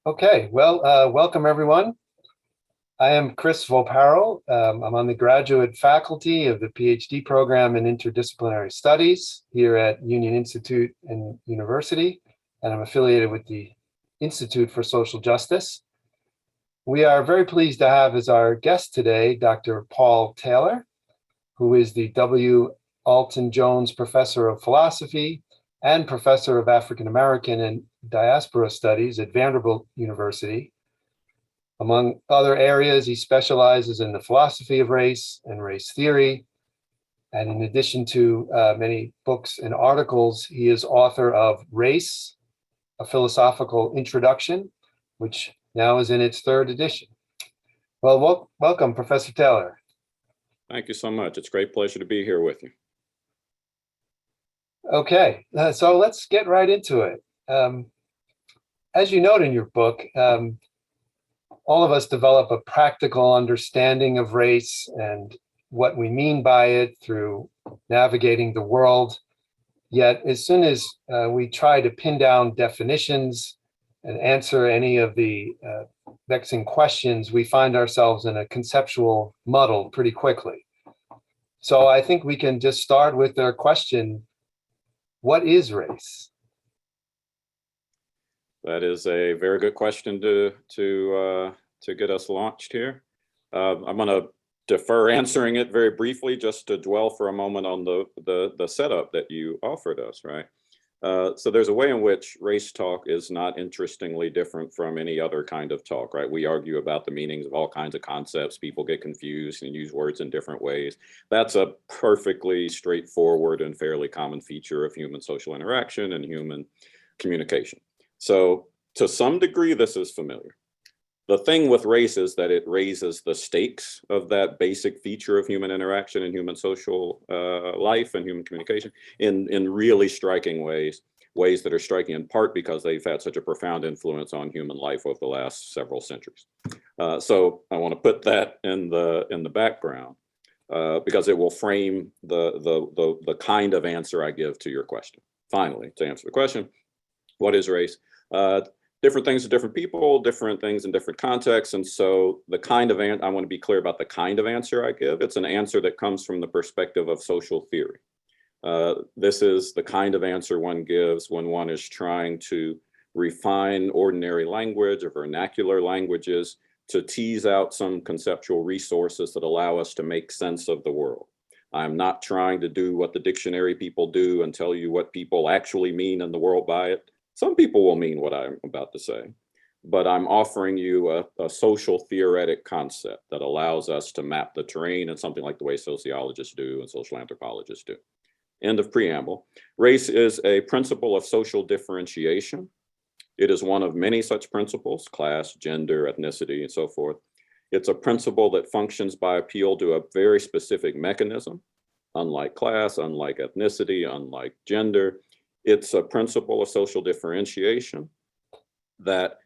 Okay, well, welcome everyone. I am Chris Voparil. I'm on the graduate faculty of the PhD program in interdisciplinary studies here at Union Institute and University, and I'm affiliated with the Institute for Social Justice. We are very pleased to have as our guest today, Dr. Paul Taylor, who is the W. Alton Jones Professor of Philosophy and Professor of African American and Diaspora Studies at Vanderbilt University. Among other areas, he specializes in the philosophy of race and race theory. And in addition to many books and articles, he is author of Race, a Philosophical Introduction, which now is in its third edition. Well, welcome, Professor Taylor. Thank you so much. It's a great pleasure to be here with you. Okay, so let's get right into it. As you note in your book, all of us develop a practical understanding of race and what we mean by it through navigating the world. Yet, as soon as we try to pin down definitions and answer any of the vexing questions, we find ourselves in a conceptual muddle pretty quickly. So I think we can just start with our question, what is race? That is a very good question to get us launched here. I'm going to defer answering it very briefly, just to dwell for a moment on the setup that you offered us, right? So there's a way in which race talk is not interestingly different from any other kind of talk, right? We argue about the meanings of all kinds of concepts. People get confused and use words in different ways. That's a perfectly straightforward and fairly common feature of human social interaction and human communication. So to some degree, this is familiar. The thing with race is that it raises the stakes of that basic feature of human interaction and human social life and human communication in really striking ways that are striking in part because they've had such a profound influence on human life over the last several centuries. So I want to put that in the background because it will frame the kind of answer I give to your question. Finally, to answer the question, what is race? Different things to different people, different things in different contexts. And so the kind of I want to be clear about the kind of answer I give. It's an answer that comes from the perspective of social theory. This is the kind of answer one gives when one is trying to refine ordinary language or vernacular languages to tease out some conceptual resources that allow us to make sense of the world. I'm not trying to do what the dictionary people do and tell you what people actually mean in the world by it. Some people will mean what I'm about to say, but I'm offering you a social theoretic concept that allows us to map the terrain in something like the way sociologists do and social anthropologists do. End of preamble. Race is a principle of social differentiation. It is one of many such principles: class, gender, ethnicity, and so forth. It's a principle that functions by appeal to a very specific mechanism. Unlike class, unlike ethnicity, unlike gender, it's a principle of social differentiation that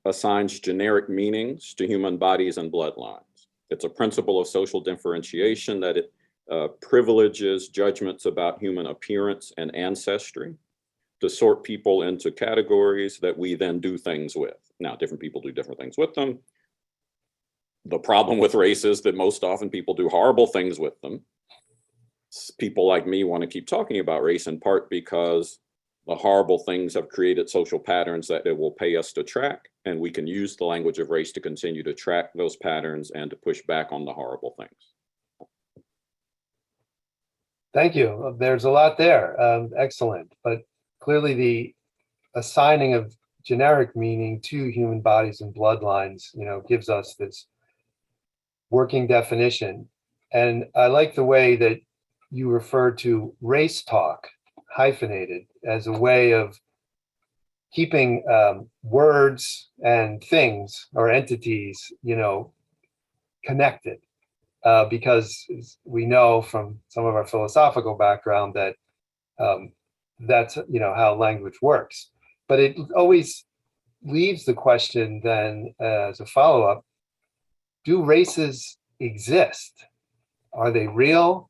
assigns generic meanings to human bodies and bloodlines. It's a principle of social differentiation that it privileges judgments about human appearance and ancestry to sort people into categories that we then do things with. Now, different people do different things with them. The problem with race is that most often people do horrible things with them. People like me want to keep talking about race in part because the horrible things have created social patterns that it will pay us to track, and we can use the language of race to continue to track those patterns and to push back on the horrible things. Thank you. There's a lot there. Excellent. But clearly the assigning of generic meaning to human bodies and bloodlines, gives us this working definition. And I like the way that you refer to race talk, hyphenated, as a way of keeping words and things or entities, connected. Because we know from some of our philosophical background that that's how language works. But it always leaves the question then as a follow-up: do races exist? Are they real?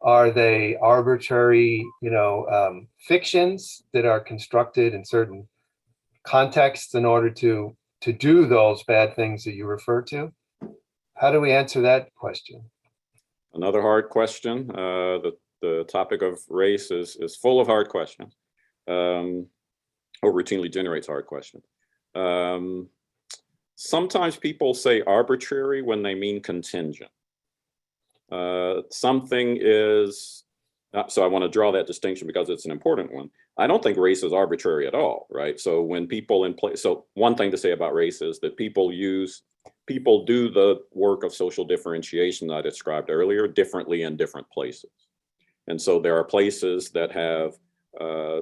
Are they arbitrary, fictions that are constructed in certain contexts in order to to do those bad things that you refer to? How do we answer that question? Another hard question. The topic of race is full of hard questions, or routinely generates hard questions. Sometimes people say arbitrary when they mean contingent. Something is, so I want to draw that distinction because it's an important one. I don't think race is arbitrary at all, right? So when people in place, so one thing to say about race is that people do the work of social differentiation that I described earlier differently in different places. And so there are places that have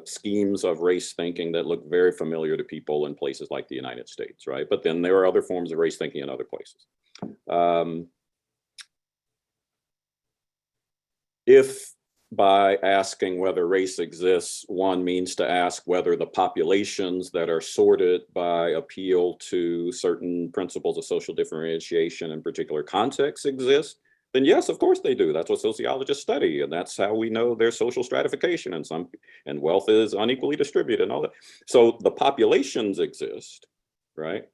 schemes of race thinking that look very familiar to people in places like the United States, right? But then there are other forms of race thinking in other places. If by asking whether race exists, one means to ask whether the populations that are sorted by appeal to certain principles of social differentiation in particular contexts exist, then yes, of course they do. That's what sociologists study, and that's how we know there's social stratification, and wealth is unequally distributed and all that. So the populations exist, right?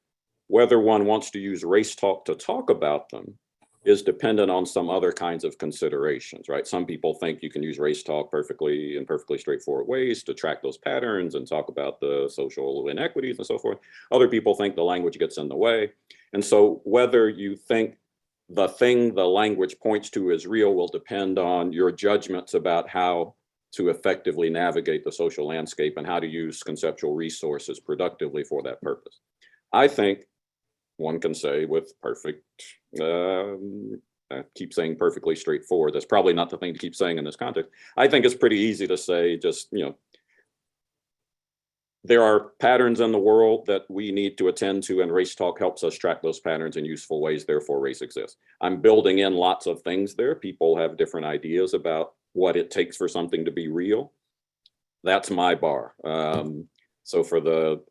Whether one wants to use race talk to talk about them is dependent on some other kinds of considerations, right? Some people think you can use race talk perfectly straightforward ways to track those patterns and talk about the social inequities and so forth. Other people think the language gets in the way. And so whether you think the thing the language points to is real will depend on your judgments about how to effectively navigate the social landscape and how to use conceptual resources productively for that purpose. I think one can say with perfect, I keep saying perfectly straightforward. That's probably not the thing to keep saying in this context. I think it's pretty easy to say just, there are patterns in the world that we need to attend to, and race talk helps us track those patterns in useful ways. Therefore, race exists. I'm building in lots of things there. People have different ideas about what it takes for something to be real. That's my bar. So for the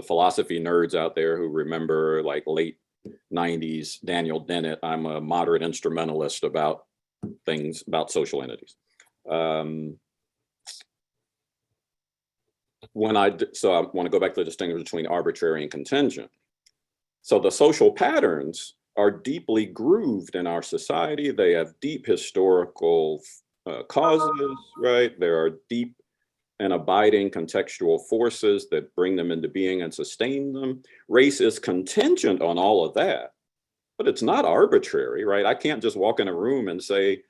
philosophy nerds out there who remember like late 90s Daniel Dennett, I'm a moderate instrumentalist about things about social entities. So I want to go back to the distinction between arbitrary and contingent. So the social patterns are deeply grooved in our society. They have deep historical causes, right? There are deep and abiding contextual forces that bring them into being and sustain them. Race is contingent on all of that, but it's not arbitrary, right? I can't just walk in a room and say,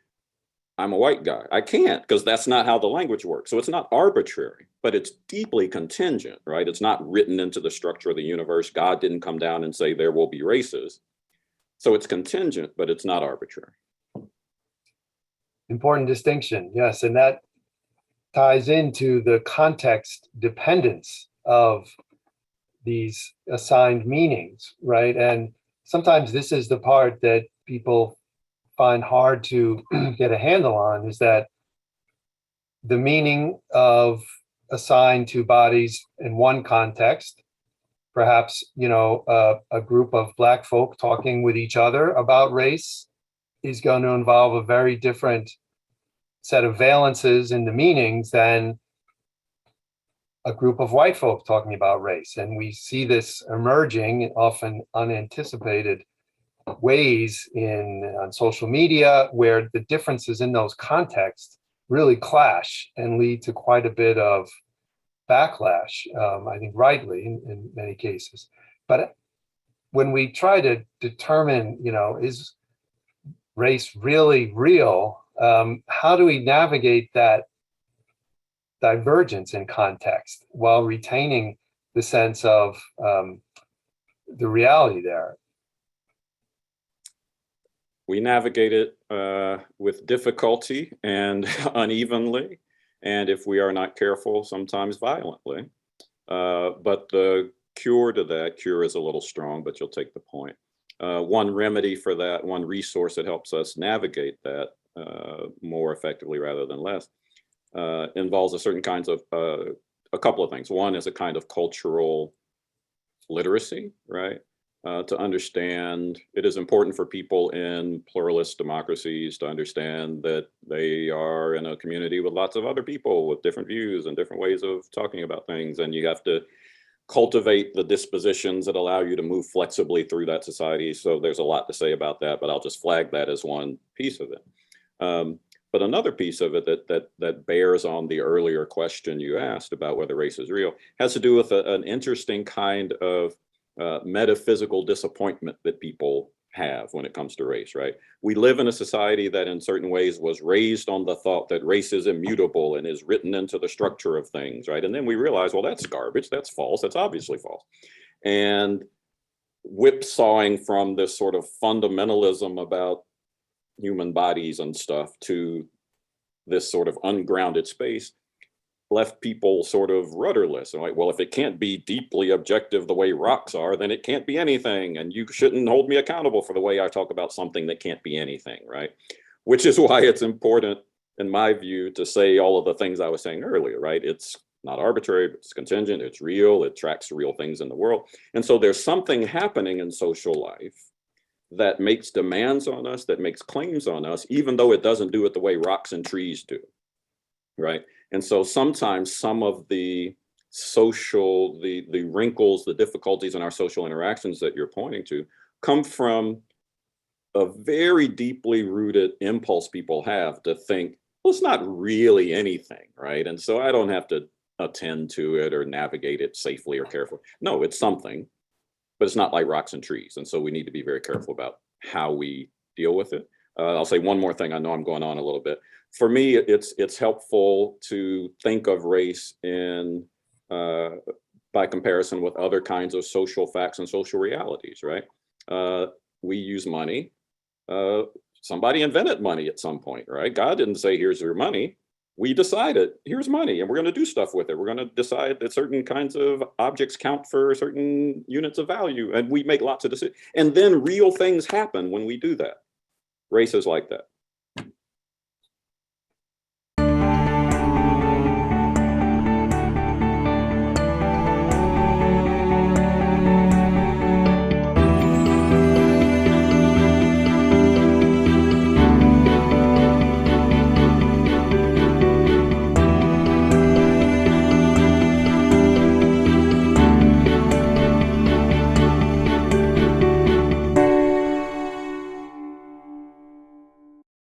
I'm a white guy. I can't, because that's not how the language works. So it's not arbitrary, but it's deeply contingent, right? It's not written into the structure of the universe. God didn't come down and say there will be races. So it's contingent, but it's not arbitrary. Important distinction, yes. And that ties into the context dependence of these assigned meanings, right? And sometimes this is the part that people find hard to get a handle on, is that the meaning of assigned to bodies in one context, perhaps, a group of Black folk talking with each other about race, is going to involve a very different set of valences in the meanings than a group of white folk talking about race. And we see this emerging, often unanticipated ways on social media, where the differences in those contexts really clash and lead to quite a bit of backlash, I think rightly in many cases. But when we try to determine, is race really real, how do we navigate that divergence in context while retaining the sense of the reality there? We navigate it with difficulty and unevenly, and if we are not careful, sometimes violently. But the cure is a little strong, but you'll take the point. One remedy for that, one resource that helps us navigate that more effectively rather than less, involves a certain kinds of, a couple of things. One is a kind of cultural literacy, right? To understand, it is important for people in pluralist democracies to understand that they are in a community with lots of other people with different views and different ways of talking about things. And you have to cultivate the dispositions that allow you to move flexibly through that society. So there's a lot to say about that, but I'll just flag that as one piece of it. But another piece of it that bears on the earlier question you asked about whether race is real has to do with an interesting kind of metaphysical disappointment that people have when it comes to race, right? We live in a society that in certain ways was raised on the thought that race is immutable and is written into the structure of things, right? And then we realize, well, that's garbage, that's false, that's obviously false. And whipsawing from this sort of fundamentalism about human bodies and stuff to this sort of ungrounded space left people sort of rudderless. And like, well, if it can't be deeply objective the way rocks are, then it can't be anything. And you shouldn't hold me accountable for the way I talk about something that can't be anything, right? Which is why it's important, in my view, to say all of the things I was saying earlier, right? It's not arbitrary, but it's contingent, it's real, it tracks real things in the world. And so there's something happening in social life that makes demands on us, that makes claims on us, even though it doesn't do it the way rocks and trees do, right? And so sometimes some of the social, the wrinkles, the difficulties in our social interactions that you're pointing to come from a very deeply rooted impulse people have to think, well, it's not really anything, right? And so I don't have to attend to it or navigate it safely or carefully. No, it's something, but it's not like rocks and trees. And so we need to be very careful about how we deal with it. I'll say one more thing. I know I'm going on a little bit. For me, it's helpful to think of race in by comparison with other kinds of social facts and social realities, right? We use money. Somebody invented money at some point, right? God didn't say, here's your money. We decided, here's money, and we're going to do stuff with it. We're going to decide that certain kinds of objects count for certain units of value, and we make lots of decisions. And then real things happen when we do that. Race is like that.